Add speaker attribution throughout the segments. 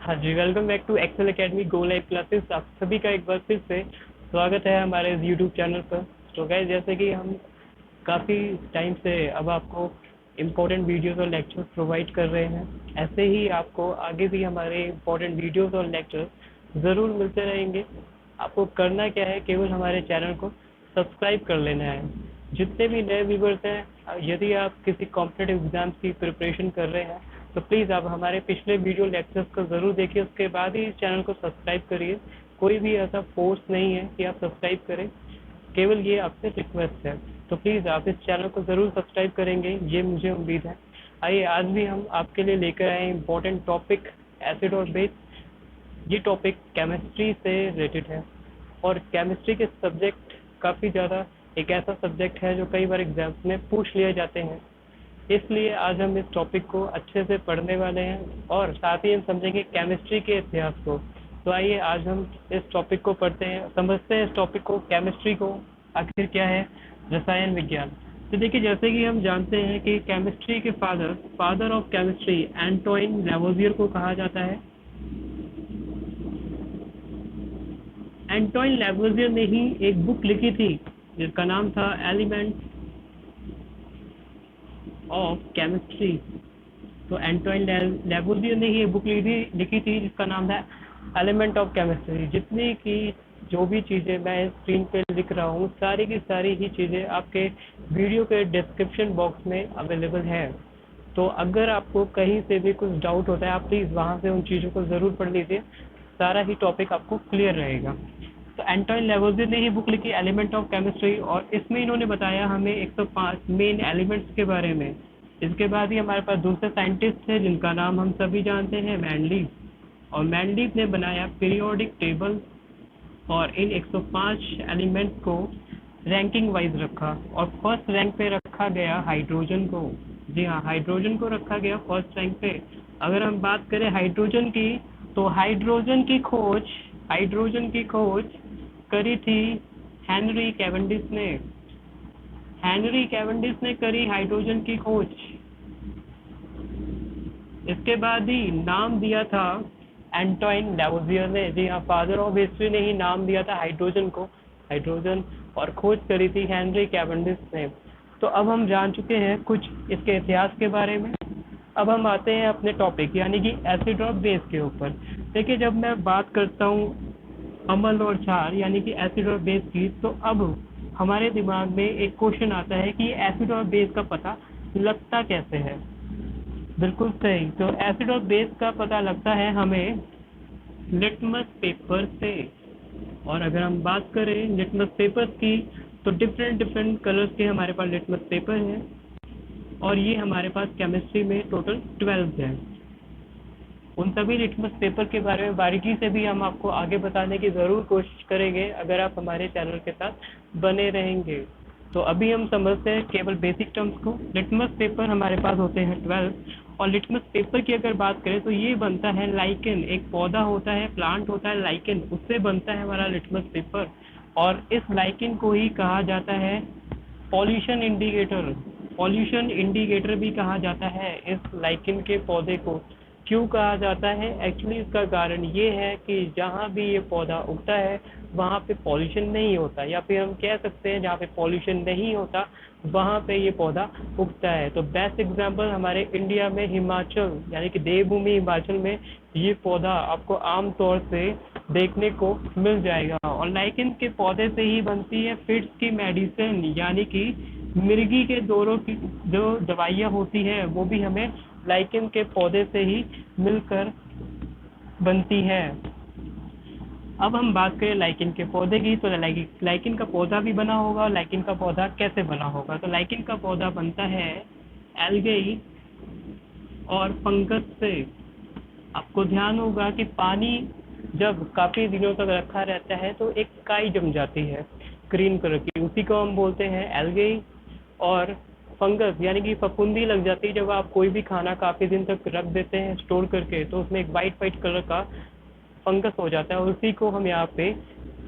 Speaker 1: हाँ जी, welcome back to Excel Academy go live classes. आप सभी का एक बार फिर से स्वागत है हमारे इस यूट्यूब चैनल पर। तो गाइस, जैसे कि हम काफ़ी टाइम से अब आपको इम्पोर्टेंट वीडियोस और लेक्चर्स प्रोवाइड कर रहे हैं, ऐसे ही आपको आगे भी हमारे इम्पोर्टेंट वीडियोस और लेक्चर्स ज़रूर मिलते रहेंगे। आपको करना क्या है, केवल हमारे चैनल को सब्सक्राइब कर लेना है। जितने भी नए व्यूवर्स हैं, यदि आप किसी कॉम्पिटेटिव एग्जाम्स की प्रिपरेशन कर रहे हैं तो प्लीज़ आप हमारे पिछले वीडियो लेक्चर्स को ज़रूर देखिए, उसके बाद ही इस चैनल को सब्सक्राइब करिए। कोई भी ऐसा फोर्स नहीं है कि आप सब्सक्राइब करें, केवल ये आपसे रिक्वेस्ट है। तो प्लीज़ आप इस चैनल को ज़रूर सब्सक्राइब करेंगे, ये मुझे उम्मीद है। आइए, आज भी हम आपके लिए लेकर आए इम्पोर्टेंट टॉपिक एसिड और बेस। ये टॉपिक केमिस्ट्री से रिलेटेड है और केमिस्ट्री के सब्जेक्ट काफ़ी ज़्यादा एक ऐसा सब्जेक्ट है जो कई बार एग्जाम्स में पूछ लिए जाते हैं। इसलिए आज हम इस टॉपिक को अच्छे से पढ़ने वाले हैं और साथ ही हम समझेंगे केमिस्ट्री के इतिहास को। तो आइए, आज हम इस टॉपिक को पढ़ते हैं, समझते हैं इस टॉपिक को, केमिस्ट्री को आखिर क्या है, रसायन विज्ञान। तो देखिए, जैसे कि हम जानते हैं कि केमिस्ट्री के father of chemistry Antoine Lavoisier को कहा जाता है। एंटोइन लेवोजियर ने ही एक बुक लिखी थी जिसका नाम था एलिमेंट्स ऑफ केमिस्ट्री। तो एंटोइन लेवोजियर ने ही एक बुक लिखी थी जिसका नाम था एलिमेंट ऑफ केमिस्ट्री। जितनी की जो भी चीज़ें मैं स्क्रीन पे लिख रहा हूँ, सारी की सारी ही चीज़ें आपके वीडियो के डिस्क्रिप्शन बॉक्स में अवेलेबल है। तो अगर आपको कहीं से भी कुछ डाउट होता है, आप प्लीज़ वहाँ से उन चीज़ों को ज़रूर पढ़ लीजिए, सारा ही टॉपिक आपको क्लियर रहेगा। तो एंटोइन लेवोजियर ने ही बुक लिखी एलिमेंट ऑफ केमिस्ट्री और इसमें इन्होंने बताया हमें 105 मेन एलिमेंट्स के बारे में। इसके बाद ही हमारे पास दूसरे साइंटिस्ट थे जिनका नाम हम सभी जानते हैं, मैंडलीव। और मैंडलीव ने बनाया पीरियोडिक टेबल और इन 105 एलिमेंट्स को रैंकिंग वाइज रखा और फर्स्ट रैंक पे रखा गया हाइड्रोजन को। जी हाँ, हाइड्रोजन को रखा गया फर्स्ट रैंक पे। अगर हम बात करें हाइड्रोजन की, तो हाइड्रोजन की खोज करी थी हेनरी कैवेंडिश ने। हेनरी कैवेंडिश ने करी हाइड्रोजन की खोज। इसके बाद ही नाम दिया था एंटोइन लेवोजियर ने। जी हाँ, फादर ऑफ हिस्ट्री ने ही नाम दिया था हाइड्रोजन को, हाइड्रोजन, और खोज करी थी हेनरी कैवेंडिश ने। तो अब हम जान चुके हैं कुछ इसके इतिहास के बारे में। अब हम आते हैं अपने टॉपिक यानी कि एसिड और बेस के ऊपर। देखिए, जब मैं बात करता हूँ अम्ल और क्षार यानी कि एसिड और बेस की, तो अब हमारे दिमाग में एक क्वेश्चन आता है कि एसिड और बेस का पता लगता कैसे है। बिल्कुल सही, तो एसिड और बेस का पता लगता है हमें लिटमस पेपर से। और अगर हम बात करें लिटमस पेपर की, तो डिफरेंट डिफरेंट कलर्स के हमारे पास लिटमस पेपर हैं और ये हमारे पास केमिस्ट्री में टोटल 12 हैं। उन सभी लिटमस पेपर के बारे में बारीकी से भी हम आपको आगे बताने की ज़रूर कोशिश करेंगे अगर आप हमारे चैनल के साथ बने रहेंगे। तो अभी हम समझते हैं केवल बेसिक टर्म्स को। लिटमस पेपर हमारे पास होते हैं 12 और लिटमस पेपर की अगर बात करें तो ये बनता है लाइकेन, एक पौधा होता है, प्लांट होता है लाइकेन, उससे बनता है हमारा लिटमस पेपर। और इस लाइकेन को ही कहा जाता है पॉल्यूशन इंडिकेटर। पॉल्यूशन इंडिकेटर भी कहा जाता है इस लाइकेन के पौधे को। क्यों कहा जाता है? एक्चुअली इसका कारण ये है कि जहाँ भी ये पौधा उगता है वहाँ पे पॉल्यूशन नहीं होता, या फिर हम कह सकते हैं जहाँ पे पॉल्यूशन नहीं होता वहाँ पे ये पौधा उगता है। तो बेस्ट एग्जांपल हमारे इंडिया में हिमाचल यानी कि देवभूमि हिमाचल में ये पौधा आपको आम तौर से देखने को मिल जाएगा। और लाइकेन के पौधे से ही बनती है फिट्स की मेडिसिन, यानी कि मिर्गी के दौरों की जो दवाइयाँ होती है वो भी हमें लाइकेन के पौधे से ही मिलकर बनती है। अब हम बात करें लाइकेन के पौधे की, तो लाइकेन का पौधा भी बना होगा। लाइकेन का पौधा कैसे बना होगा? तो लाइकेन का पौधा बनता है एल्गे और फंगस से। आपको ध्यान होगा कि पानी जब काफ़ी दिनों तक रखा रहता है तो एक काई जम जाती है ग्रीन कलर की, उसी को हम बोलते हैं एल्गे। और फंगस यानी कि फफूंदी लग जाती है जब आप कोई भी खाना काफ़ी दिन तक रख देते हैं स्टोर करके, तो उसमें एक वाइट कलर का फंगस हो जाता है, और उसी को हम यहाँ पे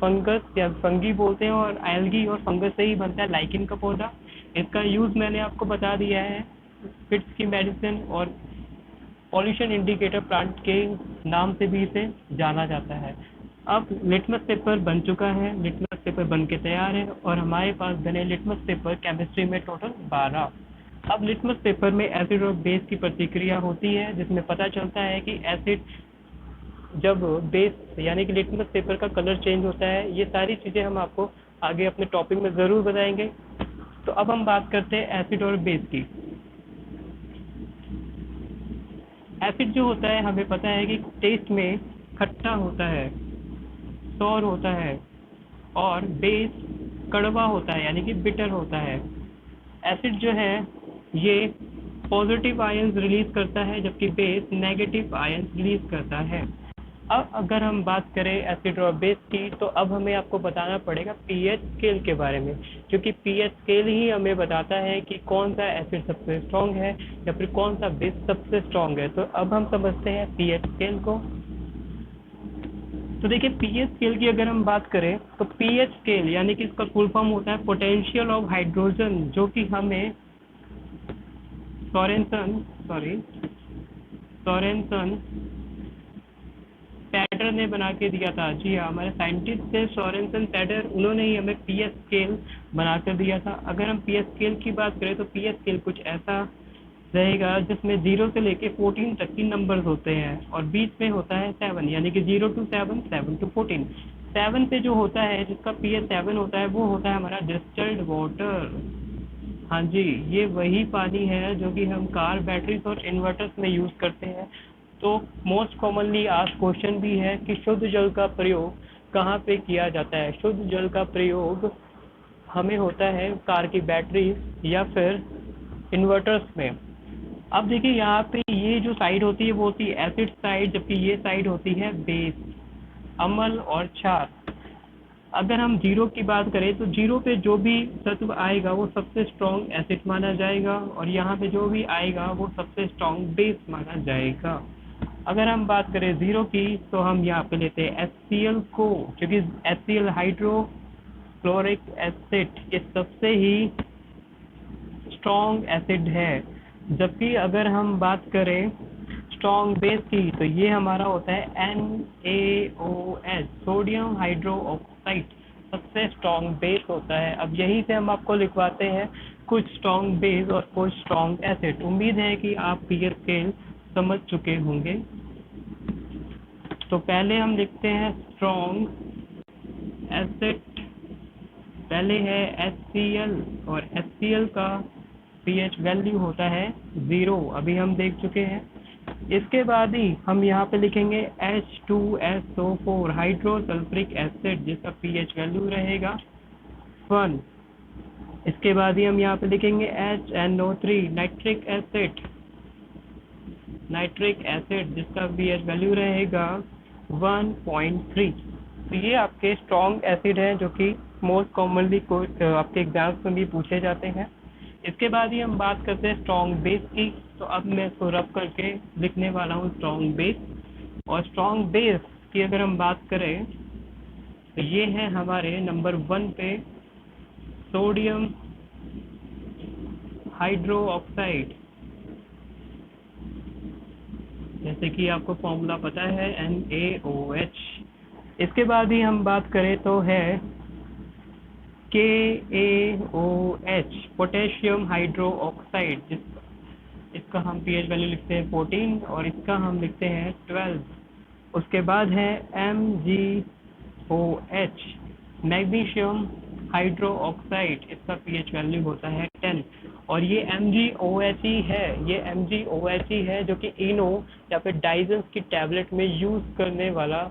Speaker 1: फंगस या फंगी बोलते हैं। और एल्गी और फंगस से ही बनता है लाइकेन का पौधा। इसका यूज़ मैंने आपको बता दिया है, फिट्स की मेडिसिन और पॉल्यूशन इंडिकेटर प्लांट के नाम से भी इसे जाना जाता है। अब लिटमस पेपर बन चुका है, लिटमस पेपर बन के तैयार है और हमारे पास बने लिटमस पेपर केमिस्ट्री में टोटल 12। अब लिटमस पेपर में एसिड और बेस की प्रतिक्रिया होती है, जिसमें पता चलता है कि एसिड जब बेस यानी कि लिटमस पेपर का कलर चेंज होता है। ये सारी चीज़ें हम आपको आगे अपने टॉपिक में ज़रूर बताएंगे। तो अब हम बात करते हैं एसिड और बेस की। एसिड जो होता है हमें पता है कि टेस्ट में खट्टा होता है, सौर होता है, और बेस कड़वा होता है यानी कि बिटर होता है। एसिड जो है ये पॉजिटिव आयंस रिलीज करता है, जबकि बेस नेगेटिव आयंस रिलीज करता है। अब अगर हम बात करें एसिड और बेस की, तो अब हमें आपको बताना पड़ेगा पीएच स्केल के बारे में, क्योंकि पीएच स्केल ही हमें बताता है कि कौन सा एसिड सबसे स्ट्रॉन्ग है या फिर कौन सा बेस सबसे स्ट्रॉन्ग है। तो अब हम समझते हैं पीएच स्केल को। तो देखिए पीएच स्केल की अगर हम बात करें तो पीएच स्केल यानी कि इसका फुल फॉर्म होता है पोटेंशियल ऑफ हाइड्रोजन, जो कि हमें सोरेनसन पैटर ने बना के दिया था। जी हाँ, हमारे साइंटिस्ट थे सोरेनसन पैटर, उन्होंने ही हमें पीएच स्केल बना कर दिया था। अगर हम पीएच स्केल की बात करें तो पीएच स्केल कुछ ऐसा रहेगा जिसमें 0 से लेके 14 तक की नंबर्स होते हैं और बीच में होता है 7 यानी कि 0 to 7, 7 to 14। 7 पे जो होता है जिसका पीएच 7 होता है वो होता है हमारा डिस्टिल्ड वाटर। हाँ जी, ये वही पानी है जो कि हम कार, बैटरीज और इन्वर्टर्स में यूज़ करते हैं। तो मोस्ट कॉमनली आस्क्ड क्वेश्चन भी है कि शुद्ध जल का प्रयोग कहाँ पे किया जाता है। शुद्ध जल का प्रयोग हमें होता है कार की बैटरी या फिर इन्वर्टर्स में। अब देखिए यहाँ पे ये जो साइड होती है वो होती है एसिड साइड, जबकि ये साइड होती है बेस, अम्ल और क्षार। अगर हम 0 की बात करें तो 0 पे जो भी तत्व आएगा वो सबसे स्ट्रॉन्ग एसिड माना जाएगा और यहाँ पे जो भी आएगा वो सबसे स्ट्रॉन्ग बेस माना जाएगा। अगर हम बात करें 0 की तो हम यहाँ पे लेते हैं HCl को, क्योंकि HCl हाइड्रोक्लोरिक एसिड ये सबसे ही स्ट्रॉन्ग एसिड है। जबकि अगर हम बात करें स्ट्रॉन्ग बेस की तो ये हमारा होता है NaOH, सोडियम हाइड्रो ऑक्साइड सबसे स्ट्रॉन्ग बेस होता है। अब यहीं से हम आपको लिखवाते हैं कुछ स्ट्रॉन्ग बेस और कुछ स्ट्रॉन्ग एसिड। उम्मीद है कि आप पीएच स्केल समझ चुके होंगे। तो पहले हम लिखते हैं स्ट्रॉन्ग एसिड, पहले है HCl और HCl का pH वैल्यू होता है 0, अभी हम देख चुके हैं। इसके बाद ही हम यहाँ पे लिखेंगे H2SO4 हाइड्रोसल्फ्रिक एसिड, जिसका pH वैल्यू रहेगा 1। इसके बाद ही हम यहाँ पे लिखेंगे HNO3 नाइट्रिक एसिड, जिसका pH वैल्यू रहेगा 1.3। तो ये आपके स्ट्रॉन्ग एसिड हैं जो कि मोस्ट कॉमनली आपके एग्जाम्स में भी पूछे जाते हैं। इसके बाद ही हम बात करते हैं स्ट्रॉन्ग बेस की। तो अब मैं इसको रब करके लिखने वाला हूँ स्ट्रॉन्ग बेस। और स्ट्रॉन्ग बेस की अगर हम बात करें तो ये है हमारे नंबर 1 पे सोडियम हाइड्रो ऑक्साइड, जैसे कि आपको फॉर्मूला पता है NaOH। इसके बाद ही हम बात करें तो है KaOH पोटेशियम हाइड्रो ऑक्साइड, इसका हम pH वैल्यू लिखते हैं 14 और इसका हम लिखते हैं 12। उसके बाद है MgOH मैग्नीशियम हाइड्रो ऑक्साइड, इसका pH वैल्यू होता है 10। और ये MgOH ही है जो कि इनो या फिर डाइजेंस की टैबलेट में यूज़ करने वाला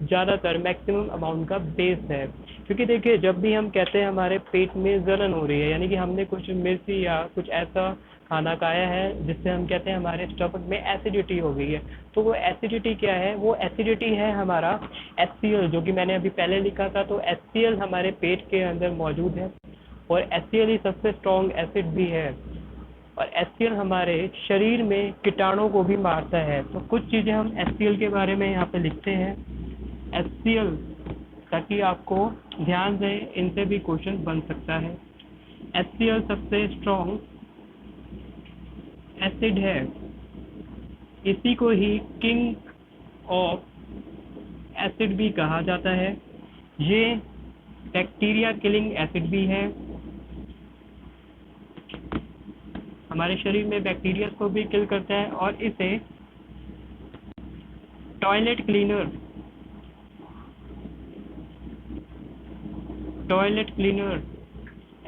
Speaker 1: ज़्यादातर मैक्सिमम अमाउंट का बेस है। क्योंकि देखिए जब भी हम कहते हैं हमारे पेट में जलन हो रही है, यानी कि हमने कुछ मिर्ची या कुछ ऐसा खाना खाया है जिससे हम कहते हैं हमारे स्टमक में एसिडिटी हो गई है, तो वो एसिडिटी क्या है? वो एसिडिटी है हमारा HCl, जो कि मैंने अभी पहले लिखा था। तो HCl हमारे पेट के अंदर मौजूद है और HCl ही सबसे स्ट्रॉन्ग एसिड भी है और HCl हमारे शरीर में कीटाणु को भी मारता है। तो कुछ चीज़ें हम HCl के बारे में यहाँ पे लिखते हैं HCl, ताकि आपको ध्यान दें, इनसे भी क्वेश्चन बन सकता है। HCl सबसे स्ट्रॉन्ग एसिड है इसी को ही किंग ऑफ एसिड भी कहा जाता है। ये बैक्टीरिया किलिंग एसिड भी है। हमारे शरीर में बैक्टीरिया को भी किल करता है और इसे टॉयलेट क्लीनर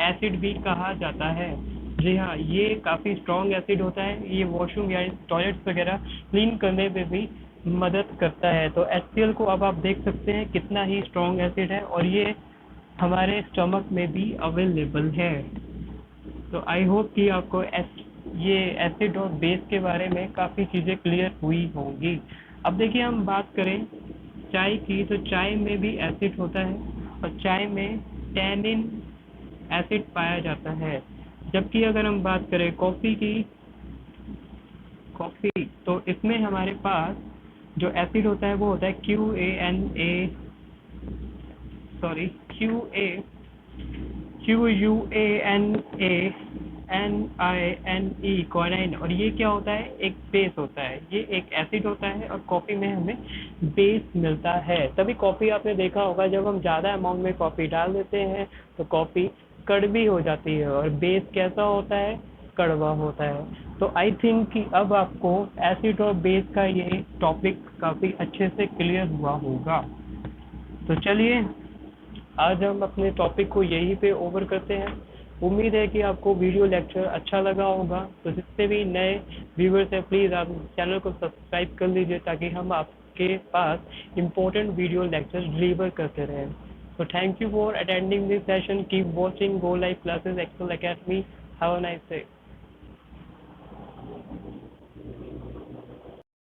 Speaker 1: एसिड भी कहा जाता है। जी हाँ, ये काफ़ी स्ट्रॉन्ग एसिड होता है। ये वॉशरूम या टॉयलेट्स वगैरह क्लीन करने में भी मदद करता है। तो HCl को अब आप देख सकते हैं कितना ही स्ट्रॉन्ग एसिड है और ये हमारे स्टमक में भी अवेलेबल है। तो आई होप कि आपको ये एसिड और बेस के बारे में काफ़ी चीज़ें क्लियर हुई होंगी। अब देखिए, हम बात करें चाय की, तो चाय में भी एसिड होता है और चाय में टैनिन एसिड पाया जाता है। जबकि अगर हम बात करें कॉफ़ी की, तो इसमें हमारे पास जो एसिड होता है वो होता है QUANINE, क्वानाइन। और ये क्या होता है? एक बेस होता है। ये एक एसिड होता है और कॉफ़ी में हमें बेस मिलता है। तभी कॉफ़ी आपने देखा होगा, जब हम ज़्यादा अमाउंट में कॉफ़ी डाल देते हैं तो कॉफ़ी कड़वी हो जाती है और बेस कैसा होता है? कड़वा होता है। तो आई थिंक कि अब आपको एसिड और बेस का ये टॉपिक काफ़ी अच्छे से क्लियर हुआ होगा। तो चलिए, आज हम अपने टॉपिक को यहीं पे ओवर करते हैं। उम्मीद है कि आपको वीडियो लेक्चर अच्छा लगा होगा। तो जितने भी नए व्यूवर्स हैं, प्लीज़ आप चैनल को सब्सक्राइब कर लीजिए ताकि हम आपके पास इम्पोर्टेंट वीडियो लेक्चर डिलीवर करते रहें। So thank you for attending this session. Keep watching Go Live Classes Excel Academy. Have a nice day.